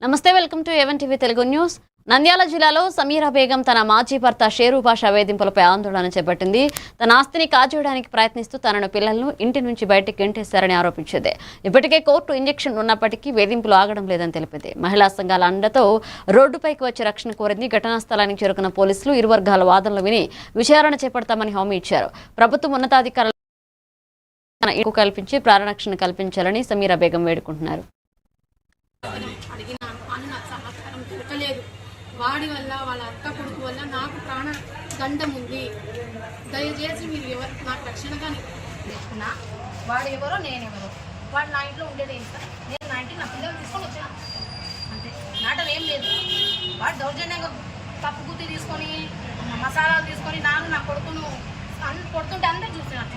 నమస్తే, welcome to A1 TV Telugu news. Nandyal జిల్లాలో సమీరా బేగం తన మాజీ భర్త షేరు భాషా వేధింపులపై ఆందోళన చేపట్టింది. తన ఆస్తిని కాజేయడానికి ప్రయత్నిస్తూ తనను పిల్లలను ఇంటి నుంచి బయటికి గెంటేశారని ఆరోపించింది. ఇప్పటికే కోర్టు ఇంజెక్షన్ ఉన్నప్పటికీ వేధింపులు ఆగడం లేదని తెలిపింది. మహిళా సంఘాల అండతో రోడ్డుపైకి వచ్చి రక్షణ కోరింది. ఘటనా స్థలానికి చేరుకున్న పోలీసులు ఇరు వర్గాల వాదనలు విని విచారణ చేపడతామని హామీ ఇచ్చారు. ప్రభుత్వం ఉన్నతాధికారులు కల్పించి ప్రాణరక్షణ కల్పించాలని సమీరా బేగం వేడుకుంటున్నారు. వాడి వల్ల వాళ్ళ అక్క కొడుకు వల్ల నాకు ప్రాణ దండం ఉంది. దయచేసి మీరు ఎవరు నాకు రక్షణగా తీసుకున్నా. వాడు ఎవరో నేనెవరో, వాడు నా ఇంట్లో ఉండేది నేను నా ఇంటికి నా పిల్లలు తీసుకొని వచ్చా అంతే. నాటం ఏం లేదు. వాడు దౌర్జన్యంగా పప్పు గుత్తి తీసుకొని మసాలాలు తీసుకొని నా కొడుకును కొడుతుంటే అందరూ చూస్తున్నారు.